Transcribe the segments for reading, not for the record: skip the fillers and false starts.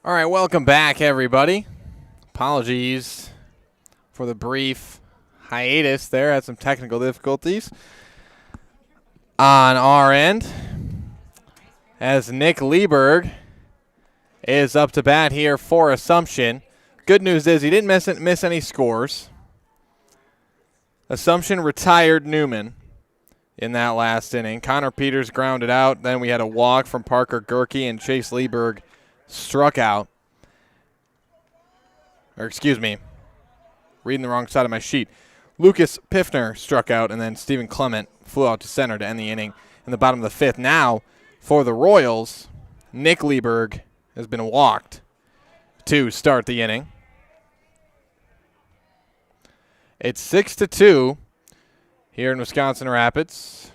All right, welcome back, everybody. Apologies for the brief hiatus there. Had some technical difficulties on our end as Nick Lieberg is up to bat here for Assumption. Good news is he didn't miss any scores. Assumption retired Newman in that last inning. Connor Peters grounded out. Then we had a walk from Parker Gerke, and Chase Lieberg struck out. Or excuse me, reading the wrong side of my sheet. Lucas Piffner struck out, and then Stephen Clement flew out to center to end the inning in the bottom of the fifth. Now, for the Royals, Nick Lieberg has been walked to start the inning. It's 6-2 here in Wisconsin Rapids.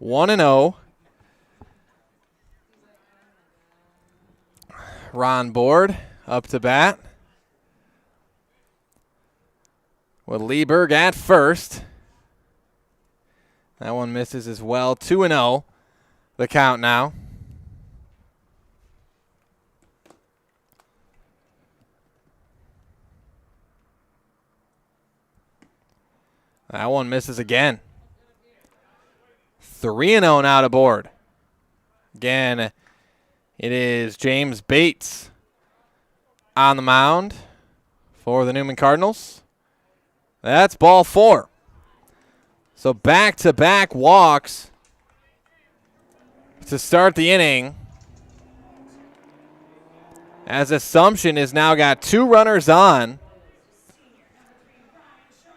1-0. Ron Board up to bat with Lieberg at first. That one misses as well. 2-0 the count now. That one misses again. 3-0 now to Board. Again, it is James Bates on the mound for the Newman Cardinals. That's ball 4. So back-to-back walks to start the inning, as Assumption has now got 2 runners on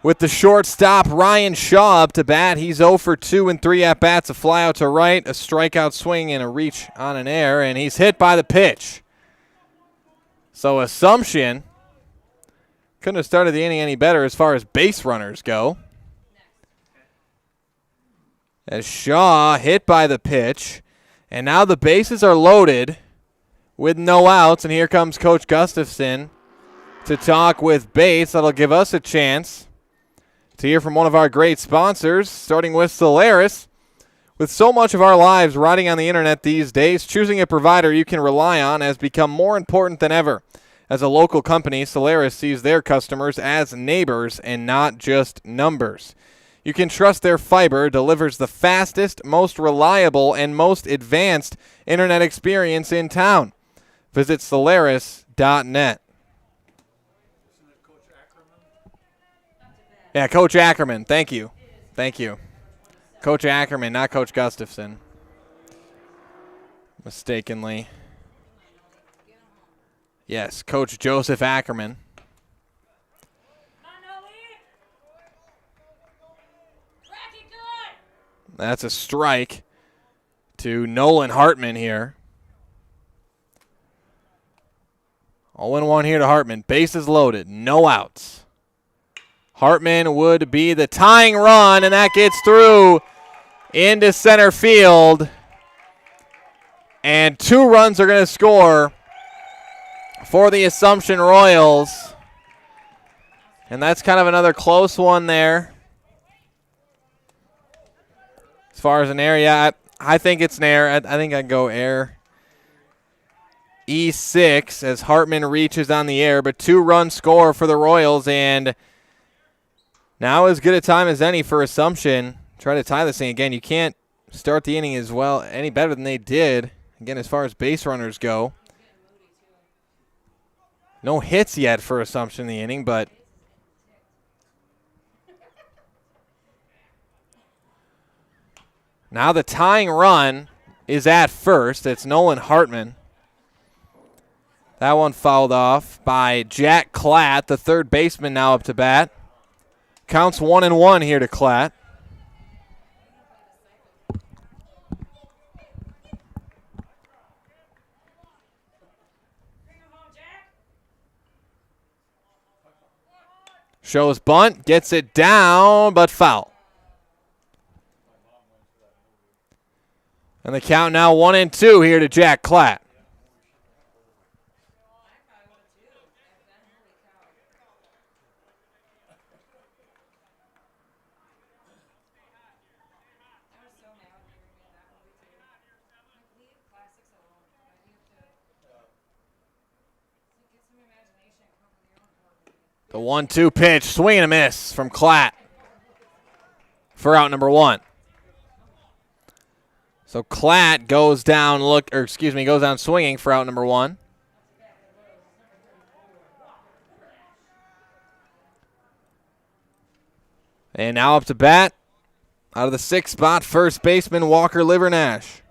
with the shortstop Ryan Shaw up to bat. He's 0 for 2 in 3 at-bats, a fly out to right, a strikeout swing, and a reach on an error, and he's hit by the pitch. So Assumption couldn't have started the inning any better as far as base runners go. As Shaw hit by the pitch, and now the bases are loaded with no outs, and here comes Coach Gustafson to talk with Bates. That'll give us a chance to hear from one of our great sponsors, starting with Solaris. With so much of our lives riding on the internet these days, choosing a provider you can rely on has become more important than ever. As a local company, Solaris sees their customers as neighbors and not just numbers. You can trust their fiber delivers the fastest, most reliable, and most advanced internet experience in town. Visit Solaris.net. Yeah, Coach Ackerman. Thank you. Thank you. Coach Ackerman, not Coach Gustafson. Mistakenly. Yes, Coach Joseph Ackerman. That's a strike to Nolan Hartman here. 0-1 here to Hartman. Bases loaded. No outs. Hartman would be the tying run, and that gets through into center field. And 2 runs are going to score for the Assumption Royals. And that's kind of another close one there. As far as an area, I think it's an air. I think I'd go air. E6 as Hartman reaches on the air, but 2-run score for the Royals, and now as good a time as any for Assumption. Try to tie this thing again. You can't start the inning as well, any better than they did. Again, as far as base runners go. No hits yet for Assumption in the inning, but now the tying run is at first. It's Nolan Hartman. That one fouled off by Jack Klatt, the third baseman, now up to bat. Counts 1-1 here to Klatt. Shows bunt, gets it down, but foul. And the count now 1-2 here to Jack Klatt. The 1-2 pitch, swing and a miss from Klatt for out number 1. So Klatt goes down goes down swinging for out number 1. And now up to bat, out of the 6th spot, first baseman Walker Livernash.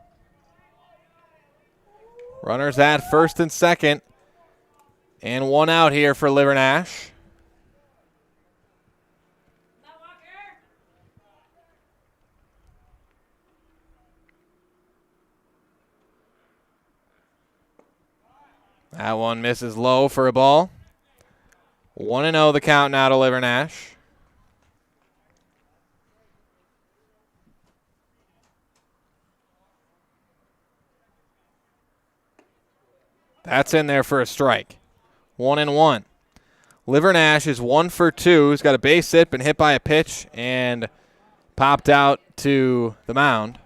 Runners at first and second, and 1 out here for Livernash. That one misses low for a ball. 1-0 the count now to Livernash. That's in there for a strike. 1-1. Livernash is 1 for 2. He's got a base hit, been hit by a pitch, and popped out to the mound.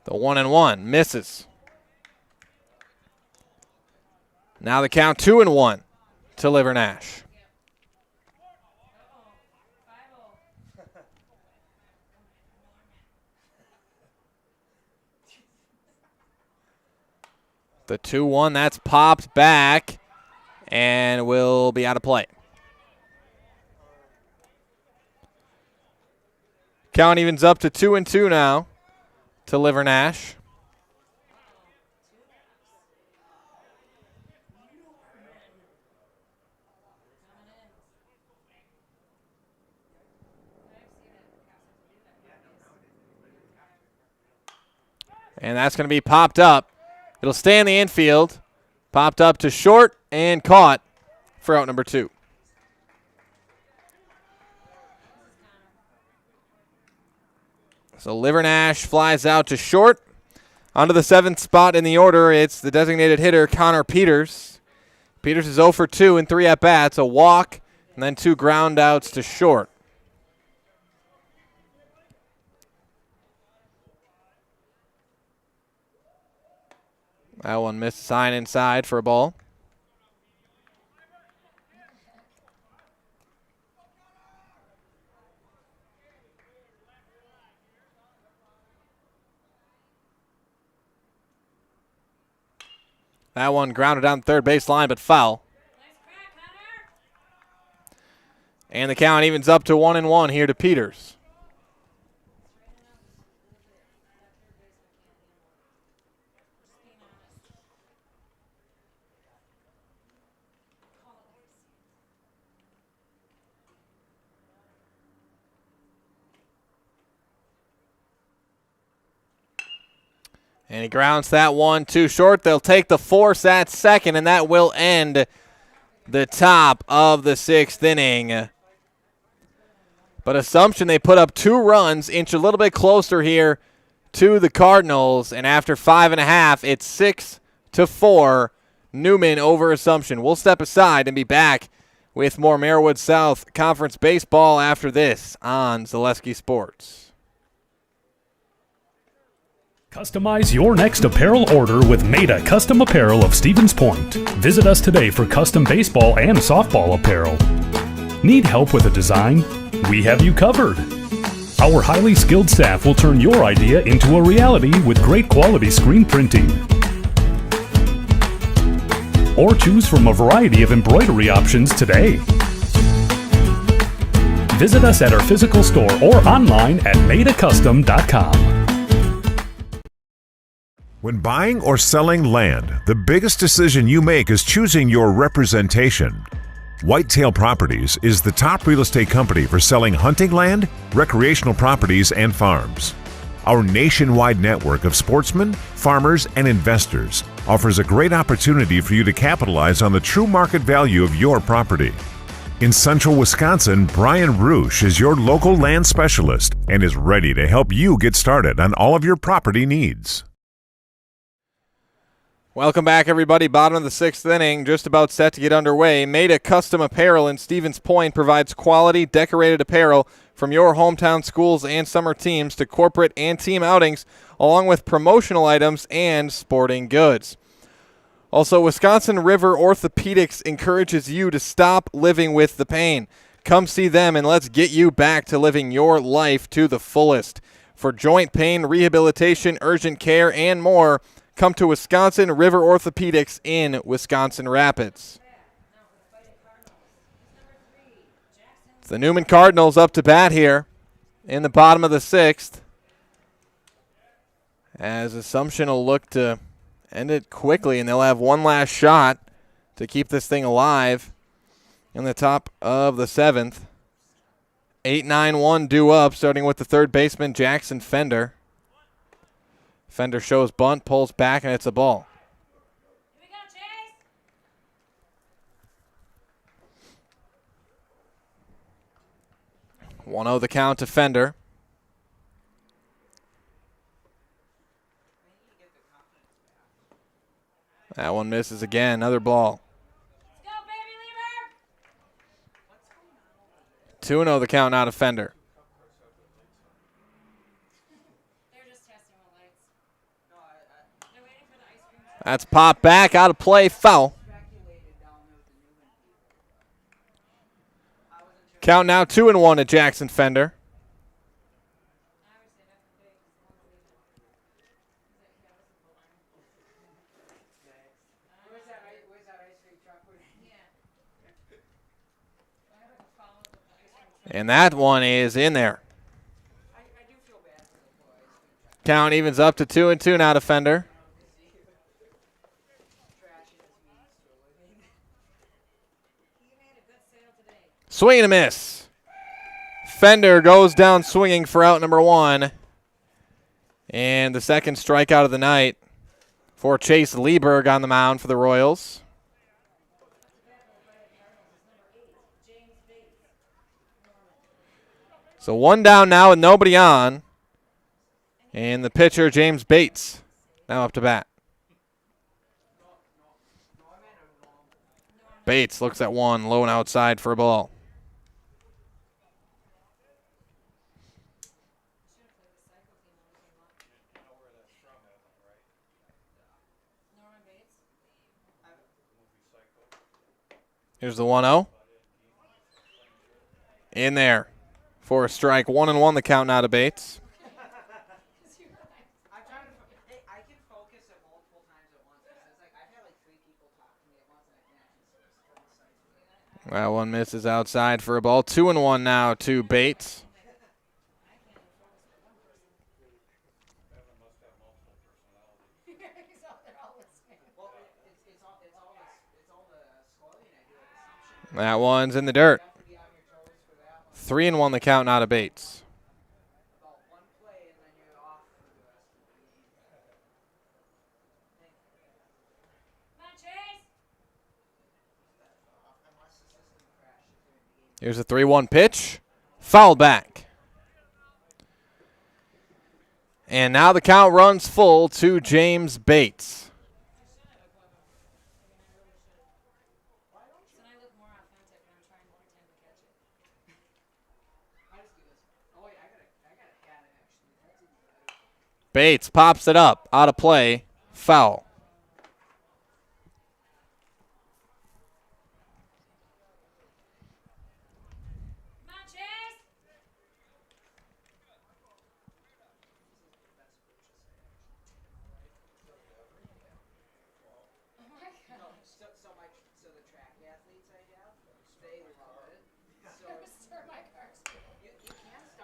The 1-1 misses. Now the count 2-1 to Livernash. The 2-1, that's popped back and will be out of play. Count evens up to 2-2 now to Livernash. And that's going to be popped up. It'll stay in the infield. Popped up to short and caught for out number 2. So Livernash flies out to short. Onto the 7th spot in the order, it's the designated hitter, Connor Peters. Peters is 0 for 2 in 3 at-bats, a walk, and then 2 ground outs to short. That one missed sign inside for a ball. That one grounded down the third base line, but foul. And the count evens up to 1-1 here to Peters. And he grounds that one too short. They'll take the force at second, and that will end the top of the 6th inning. But Assumption, they put up 2 runs, inch a little bit closer here to the Cardinals. And after 5.5, it's 6-4, Newman over Assumption. We'll step aside and be back with more Marywood South Conference baseball after this on Zaleski Sports. Customize your next apparel order with Maida Custom Apparel of Stevens Point. Visit us today for custom baseball and softball apparel. Need help with a design? We have you covered. Our highly skilled staff will turn your idea into a reality with great quality screen printing. Or choose from a variety of embroidery options today. Visit us at our physical store or online at maidacustom.com. When buying or selling land, the biggest decision you make is choosing your representation. Whitetail Properties is the top real estate company for selling hunting land, recreational properties, and farms. Our nationwide network of sportsmen, farmers, and investors offers a great opportunity for you to capitalize on the true market value of your property. In central Wisconsin, Brian Roosh is your local land specialist and is ready to help you get started on all of your property needs. Welcome back, everybody. Bottom of the 6th inning, just about set to get underway. Maida Custom Apparel in Stevens Point provides quality, decorated apparel from your hometown schools and summer teams to corporate and team outings, along with promotional items and sporting goods. Also, Wisconsin River Orthopedics encourages you to stop living with the pain. Come see them and let's get you back to living your life to the fullest. For joint pain, rehabilitation, urgent care, and more, come to Wisconsin River Orthopedics in Wisconsin Rapids. The Newman Cardinals up to bat here in the bottom of the 6th, as Assumption will look to end it quickly, and they'll have one last shot to keep this thing alive in the top of the 7th. 8-9-1 due up, starting with the third baseman, Jackson Fender. Fender shows bunt, pulls back, and it's a ball. Here we go, Chase. 1-0 the count to Fender. That one misses again. Another ball. Let's go, baby Lieber. 2-0 the count now to Fender. They're just testing the lights. They're waiting for the ice cream. That's popped back, out of play, foul. Count now 2-1 to Jackson Fender. And that one is in there. Count evens up to 2-2 now to Fender. Swing and a miss. Fender goes down swinging for out number 1. And the second strikeout of the night for Chase Lieberg on the mound for the Royals. So one down now with nobody on. And the pitcher, James Bates, now up to bat. Bates looks at one, low and outside for a ball. Here's the 1-0. In there for a strike. 1-1 the count now to Bates. That one misses outside for a ball. 2-1 now to Bates. That one's in the dirt. 3-1 the count now to Bates. Here's a 3-1 pitch. Fouled back. And now the count runs full to James Bates. Bates pops it up. Out of play. Foul.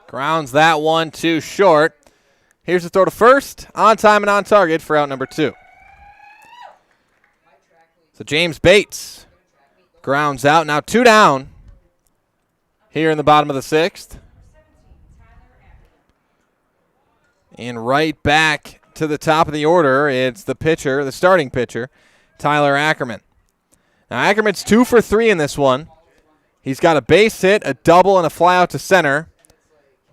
Grounds that one too short. Here's the throw to first. On time and on target for out number 2. So James Bates grounds out. Now 2 down here in the bottom of the 6th. And right back to the top of the order, it's the pitcher, the starting pitcher, Tyler Ackerman. Now Ackerman's 2 for 3 in this one. He's got a base hit, a double, and a fly out to center.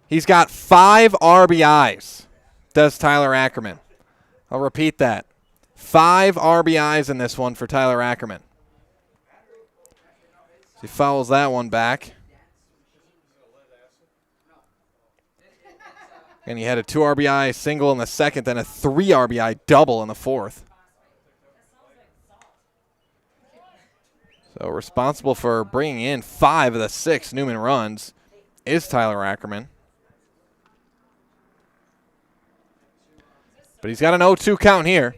He's got 5 RBIs, does Tyler Ackerman. I'll repeat that. 5 RBIs in this one for Tyler Ackerman. He fouls that one back. And he had a 2 RBI single in the second, then a 3 RBI double in the fourth. So responsible for bringing in 5 of the 6 Newman runs is Tyler Ackerman. But he's got an 0-2 count here.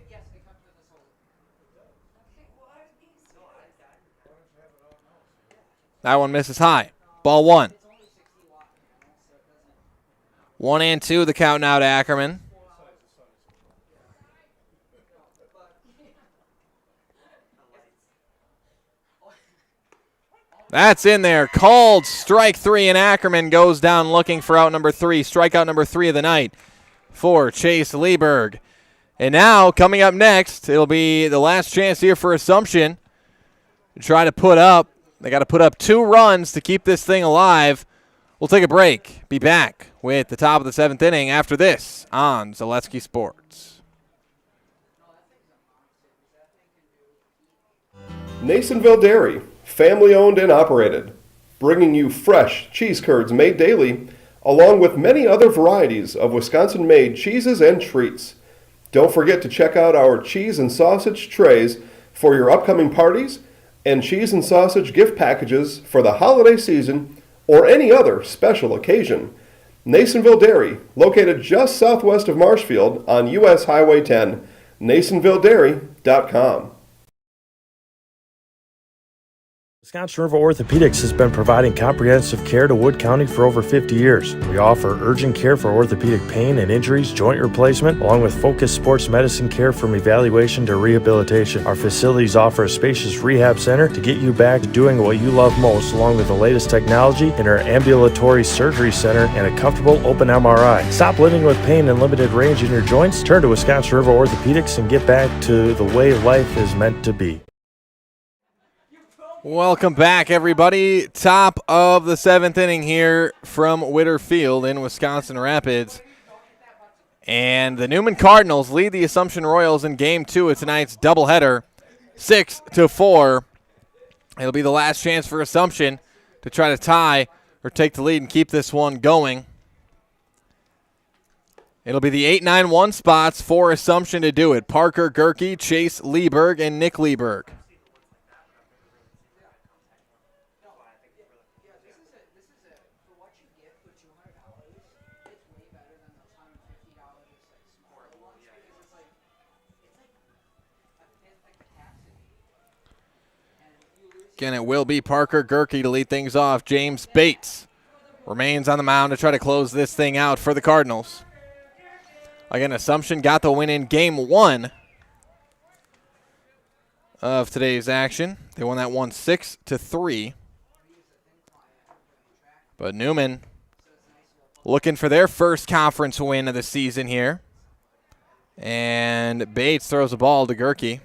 That one misses high. Ball 1. 1-2, the count now to Ackerman. That's in there. Called strike 3, and Ackerman goes down looking for out number 3. Strikeout number 3 of the night for Chase Lieberg. And now, coming up next, it'll be the last chance here for Assumption to try to put up. They got to put up 2 runs to keep this thing alive. We'll take a break. Be back with the top of the 7th inning after this on Zaleski Sports. Nasonville Dairy, family owned and operated, bringing you fresh cheese curds made daily, along with many other varieties of Wisconsin-made cheeses and treats. Don't forget to check out our cheese and sausage trays for your upcoming parties and cheese and sausage gift packages for the holiday season or any other special occasion. Nasonville Dairy, located just southwest of Marshfield on US Highway 10, NasonvilleDairy.com. Wisconsin River Orthopedics has been providing comprehensive care to Wood County for over 50 years. We offer urgent care for orthopedic pain and injuries, joint replacement, along with focused sports medicine care from evaluation to rehabilitation. Our facilities offer a spacious rehab center to get you back to doing what you love most, along with the latest technology in our ambulatory surgery center and a comfortable open MRI. Stop living with pain and limited range in your joints. Turn to Wisconsin River Orthopedics and get back to the way life is meant to be. Welcome back, everybody. Top of the 7th inning here from Witter Field in Wisconsin Rapids. And the Newman Cardinals lead the Assumption Royals in Game 2 of tonight's doubleheader, 6-4. It'll be the last chance for Assumption to try to tie or take the lead and keep this one going. It'll be the 8-9-1 spots for Assumption to do it. Parker Gerke, Chase Lieberg, and Nick Lieberg. Again, it will be Parker Gerke to lead things off. James Bates remains on the mound to try to close this thing out for the Cardinals. Again, Assumption got the win in Game 1 of today's action. They won that one 6-3. But Newman looking for their first conference win of the season here. And Bates throws a ball to Gerke.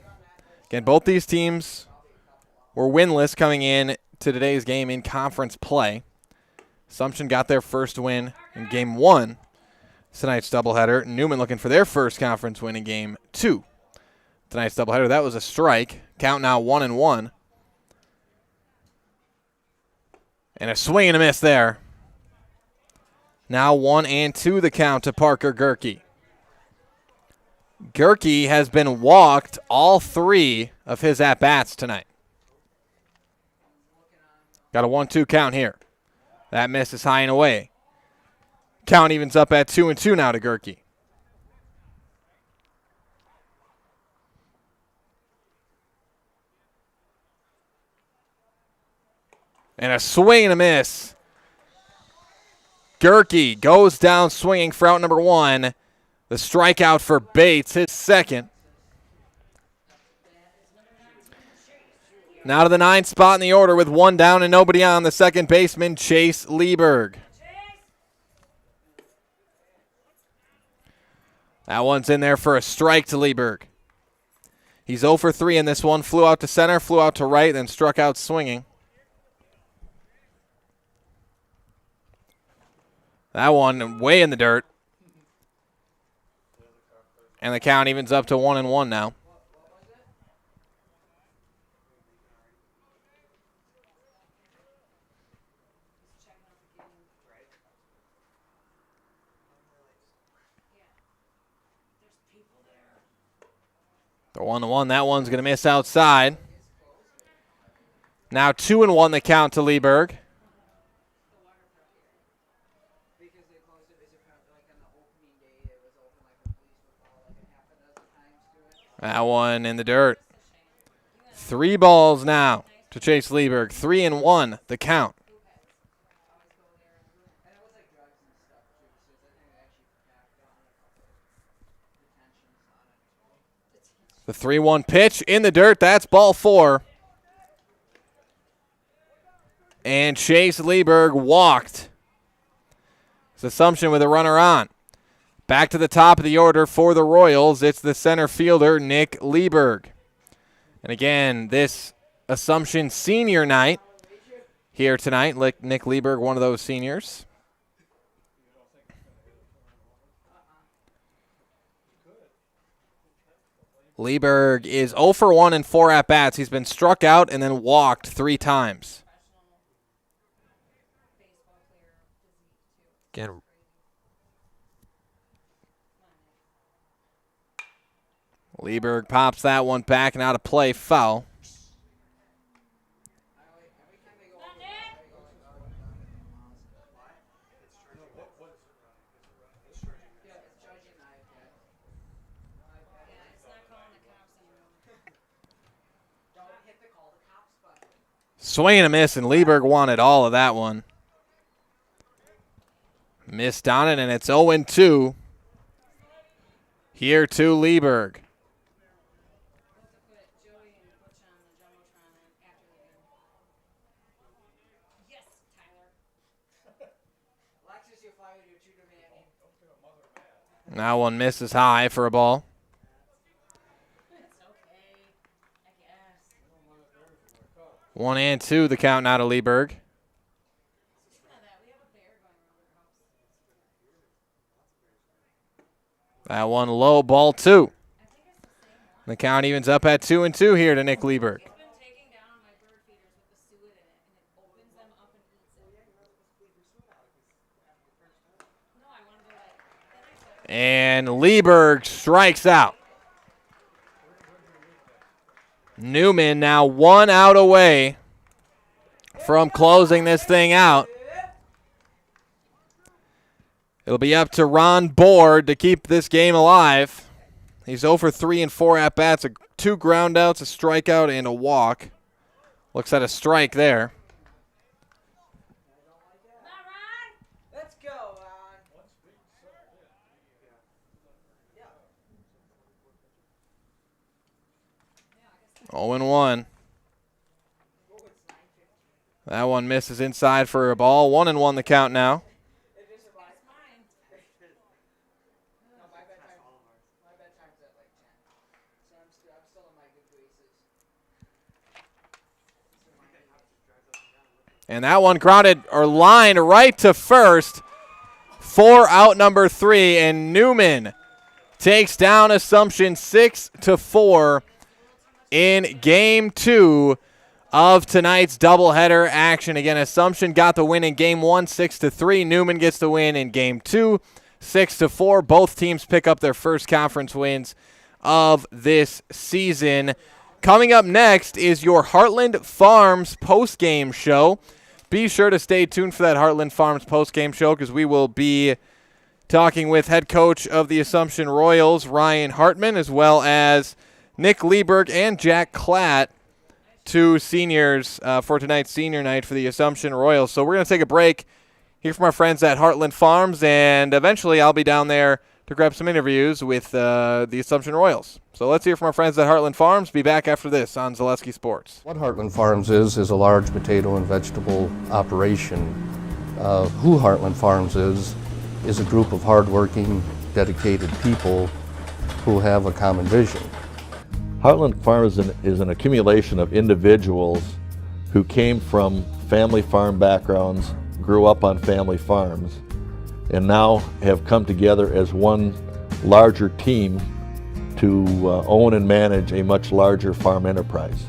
Again, both these teams were winless coming in to today's game in conference play. Assumption got their first win in Game 1 tonight's doubleheader. Newman looking for their first conference win in Game 2 tonight's doubleheader. That was a strike. Count now 1-1. And a swing and a miss there. Now 1-2 the count to Parker Gerke. Gerke has been walked all 3 of his at-bats tonight. Got a 1-2 count here. That miss is high and away. Count evens up at 2-2 now to Gerke. And a swing and a miss. Gerke goes down swinging for out number 1. The strikeout for Bates, his second. Now to the 9th spot in the order with 1 down and nobody on, the second baseman, Chase Lieberg. That one's in there for a strike to Lieberg. He's 0 for 3 in this one. Flew out to center, flew out to right, then struck out swinging. That one way in the dirt. And the count evens up to 1-1 now. The 1-1. That one's going to miss outside. Now 2-1 the count to Lieberg. That one in the dirt. 3 balls now to Chase Lieberg. 3-1 the count. The 3-1 pitch in the dirt. That's ball 4. And Chase Lieberg walked. It's Assumption with a runner on. Back to the top of the order for the Royals. It's the center fielder, Nick Lieberg. And again, this Assumption senior night here tonight. Nick Lieberg, one of those seniors. Lieberg is 0 for 1 in 4 at-bats. He's been struck out and then walked 3 times. Again, Lieberg pops that one back and out of play, foul. Swing and a miss, and Lieberg wanted all of that one. Missed on it, and it's 0-2. Here to Lieberg. Now one misses high for a ball. 1-2 the count now to Lieberg. That one low, ball 2. The count evens up at 2-2 here to Nick Lieberg. And Lieberg strikes out. Newman now 1 out away from closing this thing out. It'll be up to Ron Board to keep this game alive. He's 0 for 3 in 4 at-bats, 2 groundouts, a strikeout, and a walk. Looks at a strike there. Let's go, Ron. 0-1. That one misses inside for a ball. 1-1 the count now. And that one grounded or lined right to first for out number 3. And Newman takes down Assumption 6-4 in Game 2 of tonight's doubleheader action. Again, Assumption got the win in Game 1, 6-3. Newman gets the win in Game 2, 6-4. Both teams pick up their first conference wins of this season. Coming up next is your Heartland Farms postgame show. Be sure to stay tuned for that Heartland Farms postgame show because we will be talking with head coach of the Assumption Royals, Ryan Hartman, as well as Nick Lieberg and Jack Klatt, 2 seniors for tonight's senior night for the Assumption Royals. So we're going to take a break, hear from our friends at Heartland Farms, and eventually I'll be down there to grab some interviews with the Assumption Royals. So let's hear from our friends at Heartland Farms. Be back after this on Zaleski Sports. What Heartland Farms is a large potato and vegetable operation. Who Heartland Farms is a group of hardworking, dedicated people who have a common vision. Heartland Farms is an accumulation of individuals who came from family farm backgrounds, grew up on family farms, and now have come together as one larger team to own and manage a much larger farm enterprise.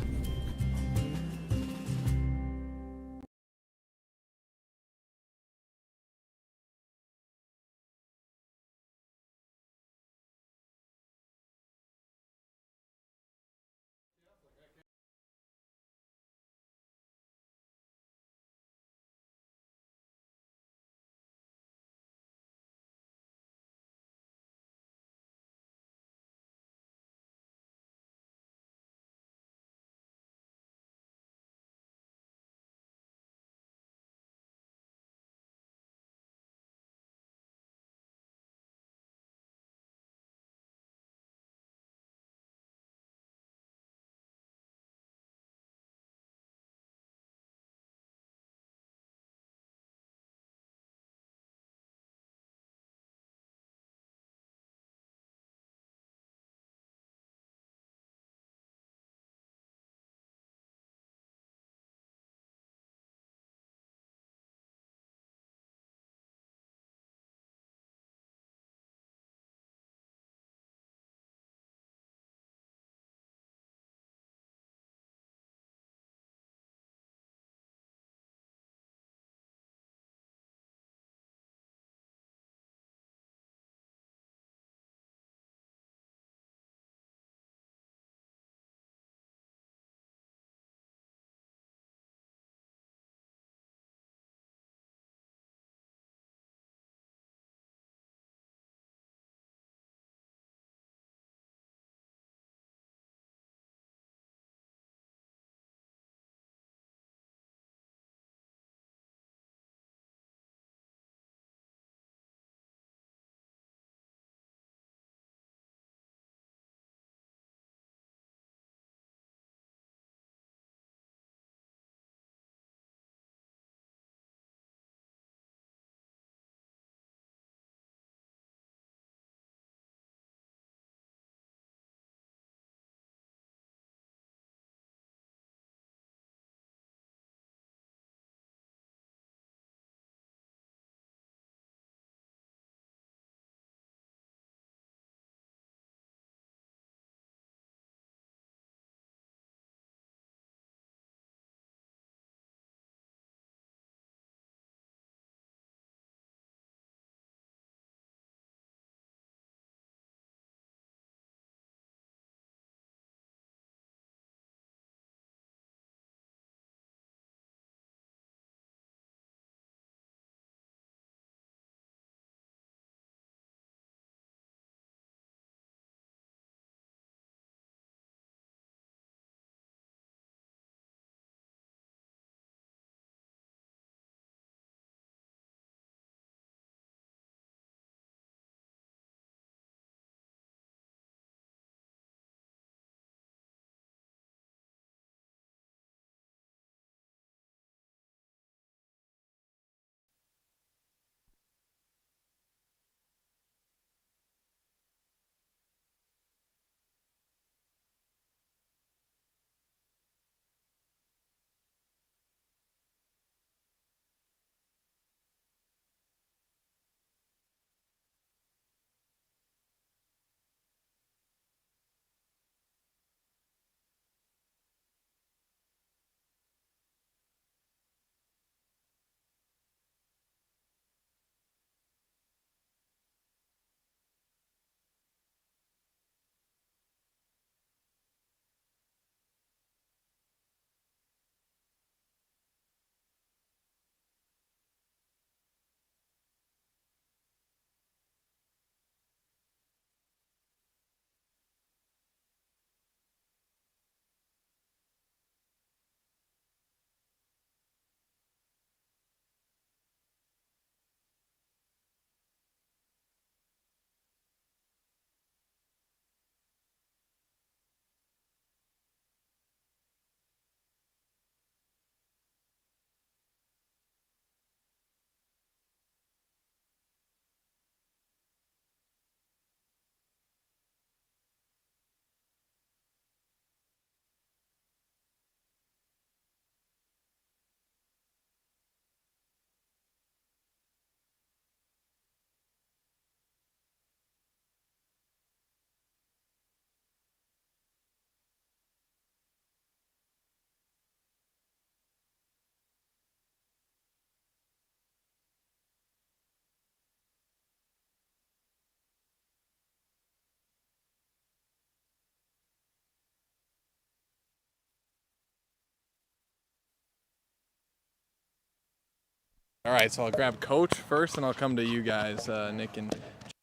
All right, so I'll grab Coach first, and I'll come to you guys, Nick and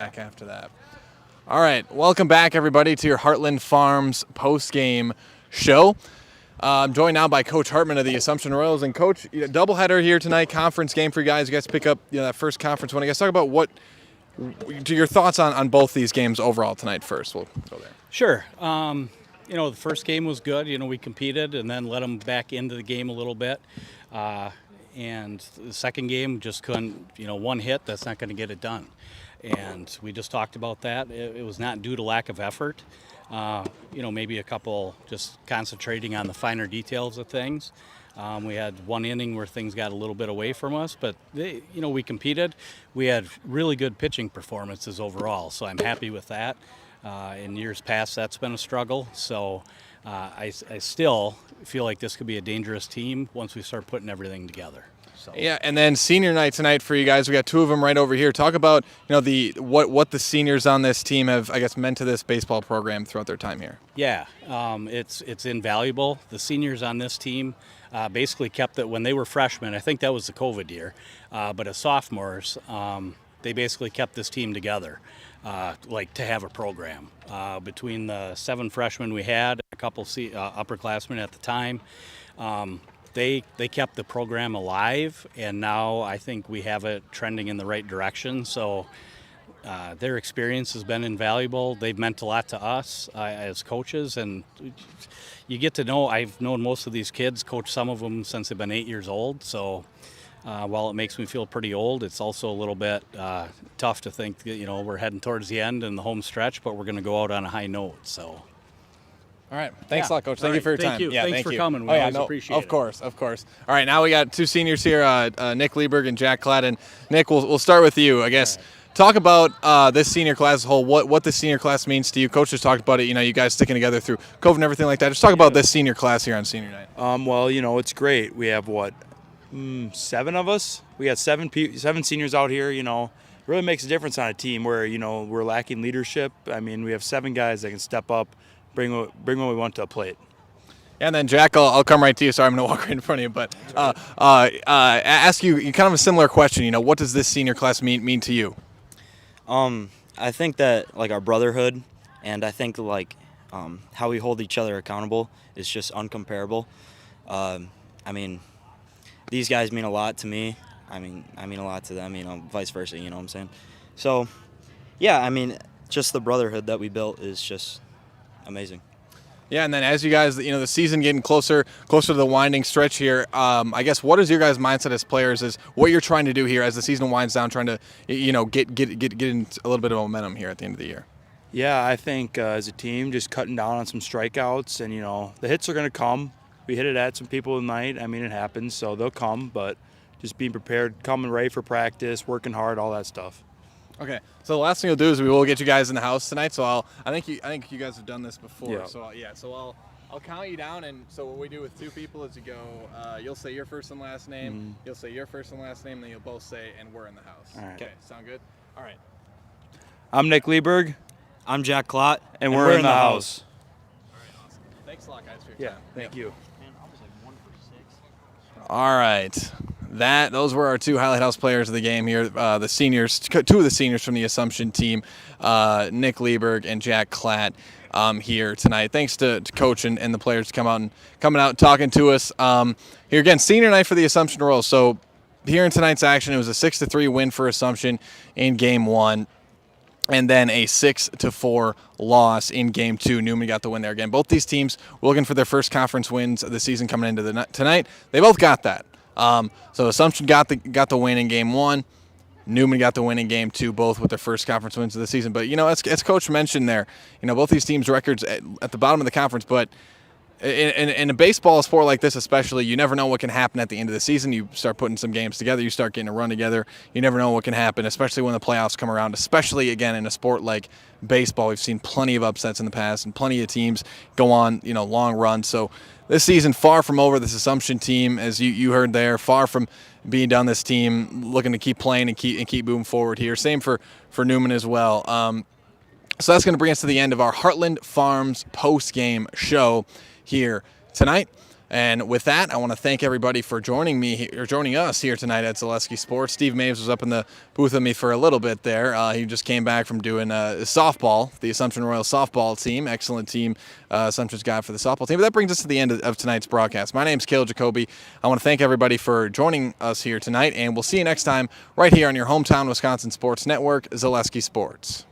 Jack, after that. All right, welcome back, everybody, to your Heartland Farms post-game show. I'm joined now by Coach Hartman of the Assumption Royals. And, Coach, doubleheader here tonight, conference game for you guys. You guys pick up that first conference win. I guess talk about your thoughts on both these games overall tonight first. We'll go there. Sure. The first game was good. We competed and then let them back into the game a little bit. And the second game just couldn't, one hit, that's not going to get it done. And we just talked about that. It was not due to lack of effort. Maybe a couple just concentrating on the finer details of things. We had one inning where things got a little bit away from us, but we competed. We had really good pitching performances overall, so I'm happy with that. In years past, that's been a struggle. So I still feel like this could be a dangerous team once we start putting everything together. So. Yeah, and then senior night tonight for you guys. We got two of them right over here. Talk about what the seniors on this team have, I guess, meant to this baseball program throughout their time here. Yeah, it's invaluable. The seniors on this team basically kept it when they were freshmen. I think that was the COVID year, but as sophomores, they basically kept this team together. To have a program. Between the 7 freshmen we had, a couple upperclassmen at the time, they kept the program alive, and now I think we have it trending in the right direction. So their experience has been invaluable. They've meant a lot to us as coaches, and you get to know, I've known most of these kids, coached some of them since they've been 8 years old, so while it makes me feel pretty old, it's also a little bit tough to think that, we're heading towards the end and the home stretch, but we're going to go out on a high note. So, all right. Thanks a lot, Coach. Thank you for your time. Thank you. Yeah, Thanks for coming. We always appreciate it. Of course. All right, now we got 2 seniors here, Nick Lieberg and Jack Cladden. Nick, we'll start with you, I guess. Talk about this senior class as a whole, what the senior class means to you. Coach just talked about it, you guys sticking together through COVID and everything like that. Just talk about this senior class here on senior night. It's great. We have, 7 of us. We got 7 seniors out here, It really makes a difference on a team where, we're lacking leadership. I mean, we have 7 guys that can step up, bring what we want to a plate. And then, Jack, I'll come right to you. Sorry, I'm going to walk right in front of you. But ask you kind of a similar question. What does this senior class mean to you? I think that, our brotherhood, and I think, how we hold each other accountable is just uncomparable. These guys mean a lot to me. I mean a lot to them, vice versa, you know what I'm saying? So, yeah, just the brotherhood that we built is just amazing. Yeah, and then as you guys, the season getting closer to the winding stretch here, I guess what is your guys' mindset as players is what you're trying to do here as the season winds down, trying to, get in a little bit of momentum here at the end of the year? Yeah, I think as a team, just cutting down on some strikeouts and, the hits are going to come. We hit it at some people tonight. it happens, so they'll come, but just being prepared, coming ready for practice, working hard, all that stuff. Okay, so the last thing we'll do is we will get you guys in the house tonight. So I think you guys have done this before. Yeah. So I'll count you down, and so what we do with 2 people is you go. You'll say your first and last name. Mm-hmm. You'll say your first and last name, then you'll both say, "And we're in the house." All right. Okay, sound good? All right. I'm Nick Lieberg, I'm Jack Klott, and we're in the house. All right, awesome. Thanks a lot, guys, for your time. Thank you. All right. Those were our 2 Highlight House players of the game here. The seniors, 2 of the seniors from the Assumption team, Nick Lieberg and Jack Klatt, here tonight. Thanks to Coach and the players coming out and talking to us. Here again, senior night for the Assumption Royals. So here in tonight's action, it was a 6-3 win for Assumption in Game 1. And then a 6-4 loss in Game 2. Newman got the win there again. Both these teams were looking for their first conference wins of the season coming into tonight. They both got that. So Assumption got the win in Game 1. Newman got the win in Game 2, both with their first conference wins of the season. But as Coach mentioned there, both these teams' records at the bottom of the conference. But in a baseball sport like this especially, you never know what can happen at the end of the season. You start putting some games together, you start getting a run together. You never know what can happen, especially when the playoffs come around, especially, again, in a sport like baseball. We've seen plenty of upsets in the past and plenty of teams go on, long runs. So this season, far from over. This Assumption team, as you heard there, far from being done. This team looking to keep playing and keep moving forward here. Same for Newman as well. So that's going to bring us to the end of our Heartland Farms post-game show here tonight. And with that, I want to thank everybody for joining us here tonight at Zaleski Sports. Steve Maves was up in the booth with me for a little bit there. He just came back from doing softball, the Assumption Royal softball team. Excellent team Assumption's got for the softball team. But that brings us to the end of tonight's broadcast. My name's Cale Jacoby. I want to thank everybody for joining us here tonight, and we'll see you next time right here on your hometown Wisconsin Sports Network, Zaleski Sports.